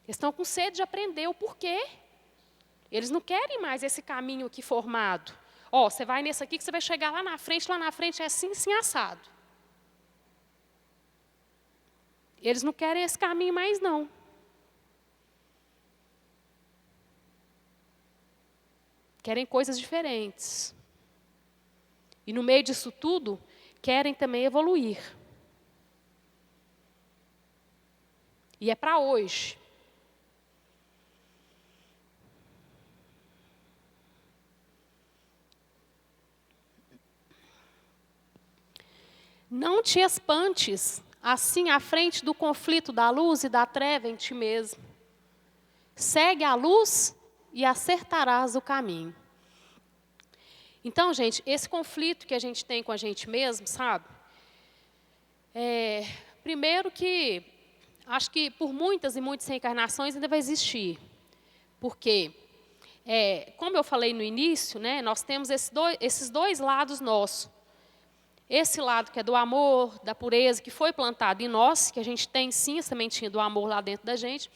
Eles estão com sede de aprender o porquê. Eles não querem mais esse caminho aqui formado. Ó, você vai nesse aqui que você vai chegar lá na frente é assim, assim, assado. Eles não querem esse caminho mais, não. Querem coisas diferentes. E no meio disso tudo, querem também evoluir. E é para hoje. Não te espantes, assim, à frente do conflito da luz e da treva em ti mesmo. Segue a luz e acertarás o caminho. Então, gente, esse conflito que a gente tem com a gente mesmo, sabe? Primeiro que, acho que por muitas e muitas reencarnações ainda vai existir. Porque, como eu falei no início, né, nós temos esses dois lados nossos. Esse lado que é do amor, da pureza, que foi plantado em nós, que a gente tem sim a sementinha do amor lá dentro da gente,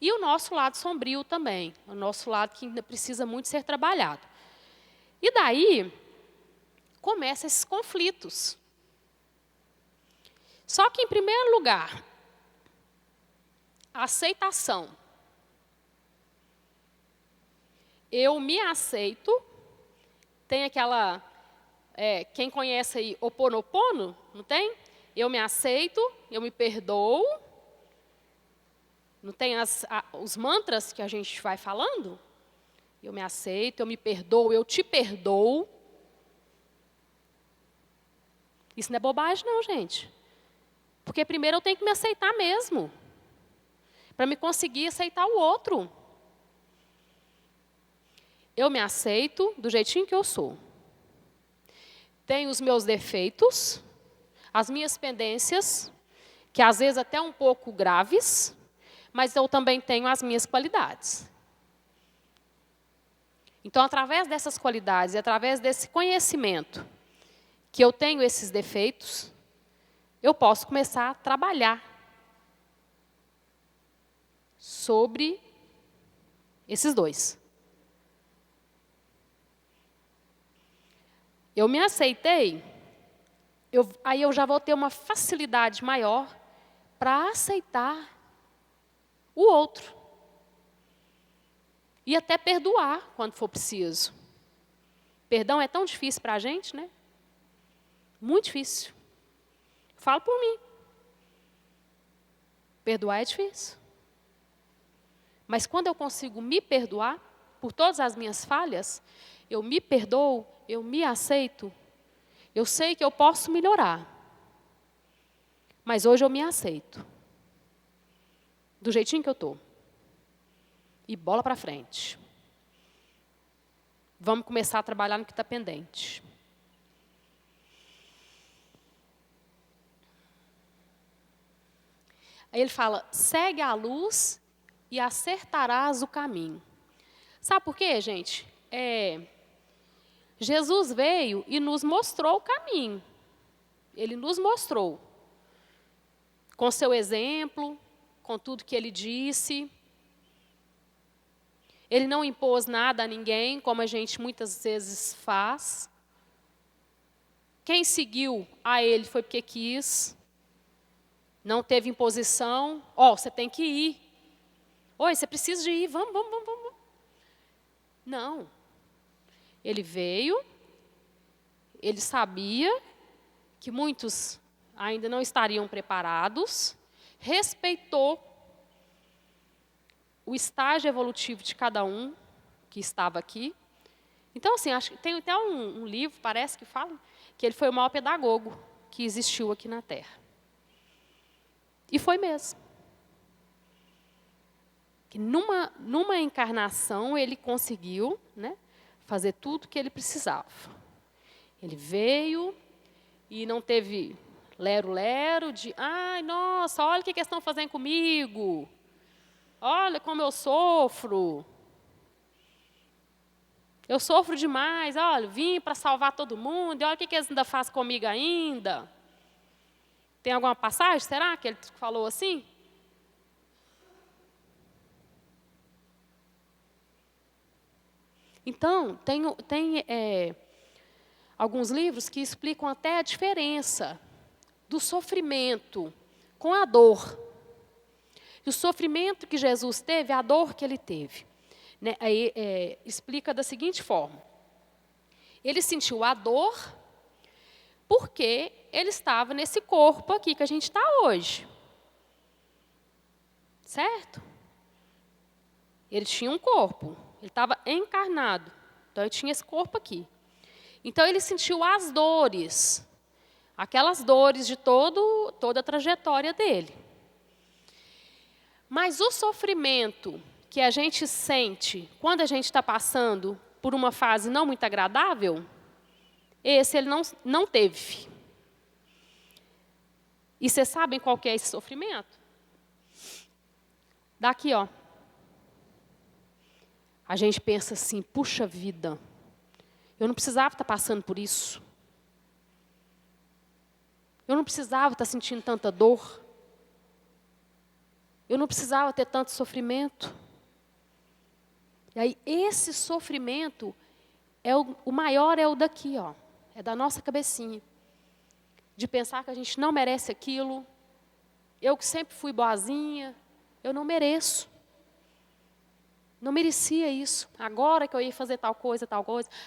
e o nosso lado sombrio também, o nosso lado que ainda precisa muito ser trabalhado. E daí, começam esses conflitos. Só que, em primeiro lugar, a aceitação. Eu me aceito, tem aquela... quem conhece aí Ho Oponopono, não tem? Eu me aceito, eu me perdoo. Não tem os mantras que a gente vai falando? Eu me aceito, eu me perdoo, eu te perdoo. Isso não é bobagem não, gente. Porque primeiro eu tenho que me aceitar mesmo. Para me conseguir aceitar o outro. Eu me aceito do jeitinho que eu sou. Tenho os meus defeitos, as minhas pendências, que às vezes até um pouco graves, mas eu também tenho as minhas qualidades. Então, através dessas qualidades e através desse conhecimento que eu tenho esses defeitos, eu posso começar a trabalhar sobre esses dois. Eu me aceitei, aí eu já vou ter uma facilidade maior para aceitar o outro. E até perdoar quando for preciso. Perdão é tão difícil para a gente, né? Muito difícil. Falo por mim. Perdoar é difícil. Mas quando eu consigo me perdoar por todas as minhas falhas, eu me perdoo, eu me aceito, eu sei que eu posso melhorar. Mas hoje eu me aceito. Do jeitinho que eu estou. E bola para frente. Vamos começar a trabalhar no que está pendente. Aí ele fala, segue a luz e acertarás o caminho. Sabe por quê, gente? Jesus veio e nos mostrou o caminho. Ele nos mostrou, com seu exemplo, com tudo que ele disse. Ele não impôs nada a ninguém, como a gente muitas vezes faz. Quem seguiu a ele foi porque quis. Não teve imposição. Você tem que ir. Oi, você precisa de ir. Vamos. Não. Ele veio. Ele sabia que muitos ainda não estariam preparados. Respeitou o estágio evolutivo de cada um que estava aqui. Então, assim, acho que tem até um livro, parece que fala, que ele foi o maior pedagogo que existiu aqui na Terra. E foi mesmo. Que numa encarnação ele conseguiu, né, fazer tudo o que ele precisava. Ele veio e não teve lero-lero de, ai, nossa, olha o que eles estão fazendo comigo. Olha como eu sofro. Eu sofro demais. Olha, vim para salvar todo mundo. E olha o que eles ainda fazem comigo ainda. Tem alguma passagem, será, que ele falou assim? Então, tem alguns livros que explicam até a diferença do sofrimento com a dor. E o sofrimento que Jesus teve, a dor que ele teve. Né? Aí, explica da seguinte forma. Ele sentiu a dor porque ele estava nesse corpo aqui que a gente está hoje. Certo? Ele tinha um corpo. Ele estava encarnado. Então, ele tinha esse corpo aqui. Então, ele sentiu as dores. Aquelas dores de toda a trajetória dele. Mas o sofrimento que a gente sente quando a gente está passando por uma fase não muito agradável, esse ele não teve. E vocês sabem qual que é esse sofrimento? Daqui, ó. A gente pensa assim, puxa vida, eu não precisava estar passando por isso. Eu não precisava estar sentindo tanta dor. Eu não precisava ter tanto sofrimento. E aí, esse sofrimento, o maior é o daqui, ó. É da nossa cabecinha. De pensar que a gente não merece aquilo. Eu que sempre fui boazinha, eu não mereço. Não merecia isso. Agora que eu ia fazer tal coisa.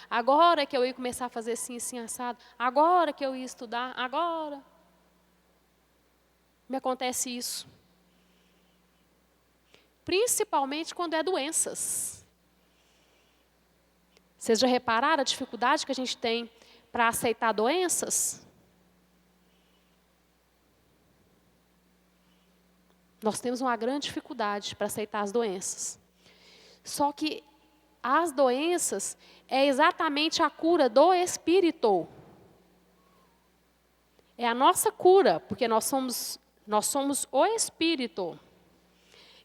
Agora que eu ia começar a fazer assim, assim, assado. Agora que eu ia estudar. Agora. Me acontece isso. Principalmente quando é doenças. Vocês já repararam a dificuldade que a gente tem para aceitar doenças? Nós temos uma grande dificuldade para aceitar as doenças. Só que as doenças é exatamente a cura do espírito. É a nossa cura, porque nós somos o espírito.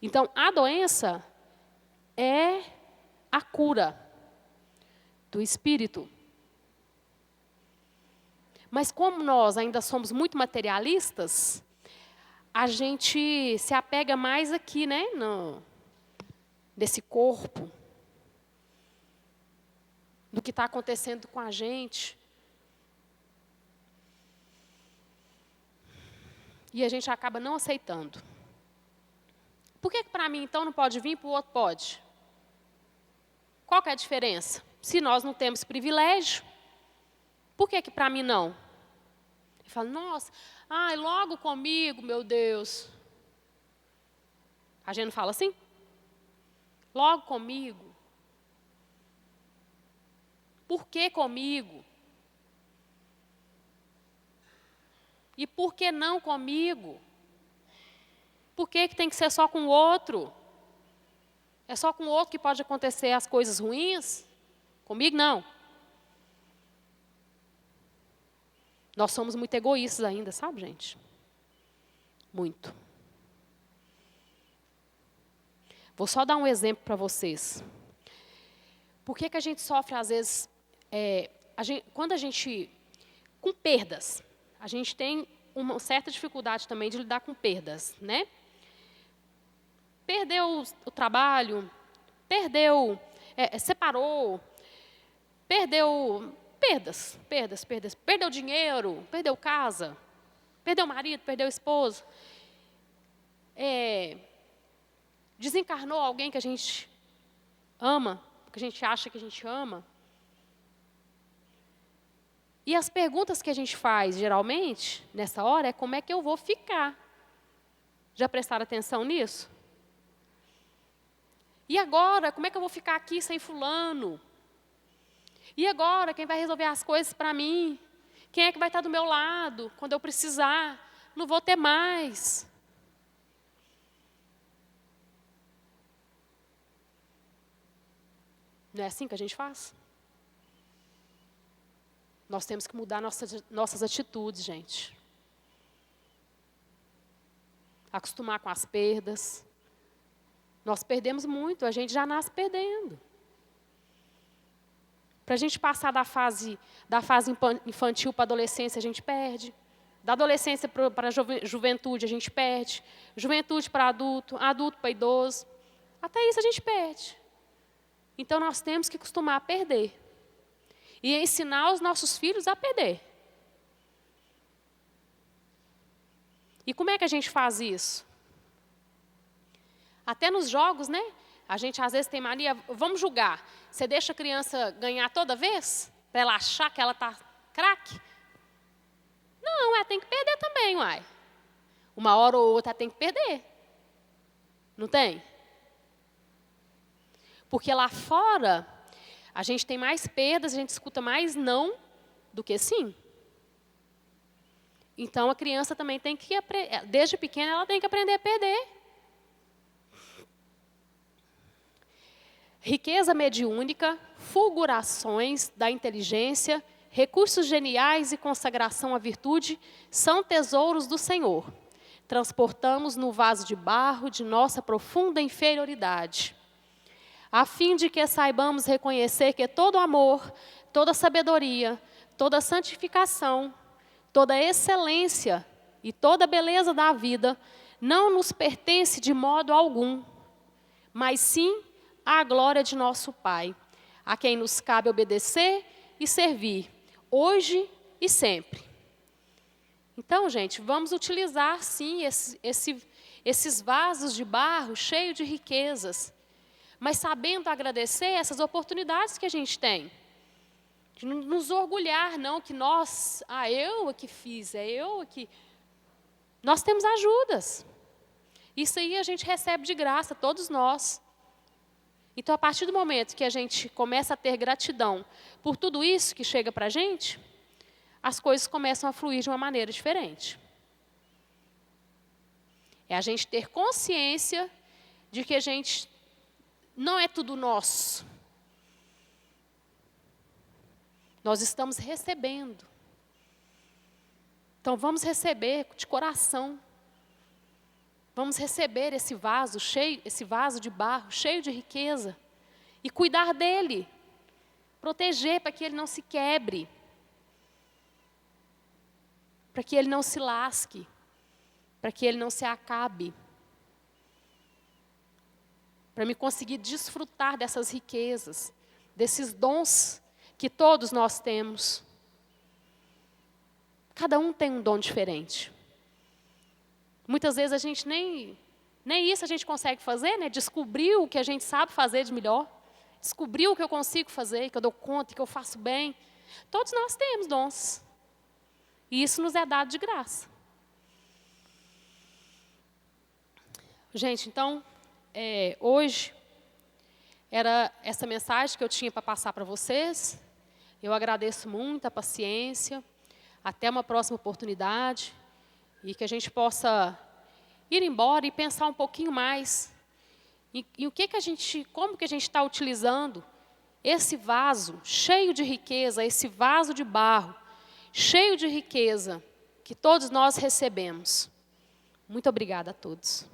Então, a doença é a cura do espírito. Mas como nós ainda somos muito materialistas, a gente se apega mais aqui, né, nesse corpo, do que está acontecendo com a gente. E a gente acaba não aceitando. Por que para mim, então, não pode vir e para o outro pode? Qual que é a diferença? Se nós não temos privilégio, por que para mim não? Ele fala, nossa, logo comigo, meu Deus. A gente não fala assim? Logo comigo. Por que comigo? E por que não comigo? Por que tem que ser só com o outro? É só com o outro que pode acontecer as coisas ruins? Comigo, não. Nós somos muito egoístas ainda, sabe, gente? Muito. Vou só dar um exemplo para vocês. Por que a gente sofre, às vezes, quando a gente, com perdas, a gente tem uma certa dificuldade também de lidar com perdas, né? Perdeu o trabalho, separou, perdas, perdeu dinheiro, perdeu casa, perdeu marido, perdeu esposa, desencarnou alguém que a gente ama, que a gente acha que a gente ama. E as perguntas que a gente faz, geralmente, nessa hora, é como é que eu vou ficar? Já prestaram atenção nisso? E agora, como é que eu vou ficar aqui sem fulano? E agora, quem vai resolver as coisas para mim? Quem é que vai estar do meu lado quando eu precisar? Não vou ter mais. Não é assim que a gente faz? Nós temos que mudar nossas atitudes, gente. Acostumar com as perdas. Nós perdemos muito, a gente já nasce perdendo. Para a gente passar da fase infantil para a adolescência, a gente perde. Da adolescência para a juventude, a gente perde. Juventude para adulto, adulto para idoso. Até isso a gente perde. Então, nós temos que acostumar a perder. E ensinar os nossos filhos a perder. E como é que a gente faz isso? Até nos jogos, né? A gente às vezes tem mania, vamos julgar. Você deixa a criança ganhar toda vez? Para ela achar que ela está craque? Não, ela tem que perder também, uai. Uma hora ou outra ela tem que perder. Não tem? Porque lá fora, a gente tem mais perdas, a gente escuta mais não do que sim. Então, a criança também tem que, desde pequena, ela tem que aprender a perder. Riqueza mediúnica, fulgurações da inteligência, recursos geniais e consagração à virtude são tesouros do Senhor. Transportamos no vaso de barro de nossa profunda inferioridade, a fim de que saibamos reconhecer que todo amor, toda sabedoria, toda santificação, toda excelência e toda beleza da vida não nos pertence de modo algum, mas sim à glória de nosso Pai, a quem nos cabe obedecer e servir, hoje e sempre. Então, gente, vamos utilizar, sim, esses vasos de barro cheios de riquezas, mas sabendo agradecer essas oportunidades que a gente tem. De não nos orgulhar, não, que nós, eu é que fiz, eu é que... Nós temos ajudas. Isso aí a gente recebe de graça, todos nós. Então, a partir do momento que a gente começa a ter gratidão por tudo isso que chega para a gente, as coisas começam a fluir de uma maneira diferente. É a gente ter consciência de que a gente não é tudo nosso. Nós estamos recebendo. Então, vamos receber de coração. Vamos receber esse vaso cheio, esse vaso de barro cheio de riqueza e cuidar dele, proteger para que ele não se quebre, para que ele não se lasque, para que ele não se acabe, para me conseguir desfrutar dessas riquezas, desses dons que todos nós temos. Cada um tem um dom diferente. Muitas vezes a gente nem isso a gente consegue fazer, né? Descobrir o que a gente sabe fazer de melhor. Descobrir o que eu consigo fazer, que eu dou conta, que eu faço bem. Todos nós temos dons. E isso nos é dado de graça. Gente, então, hoje, era essa mensagem que eu tinha para passar para vocês. Eu agradeço muito a paciência. Até uma próxima oportunidade. E que a gente possa ir embora e pensar um pouquinho mais em como que a gente está utilizando esse vaso cheio de riqueza, esse vaso de barro, cheio de riqueza, que todos nós recebemos. Muito obrigada a todos.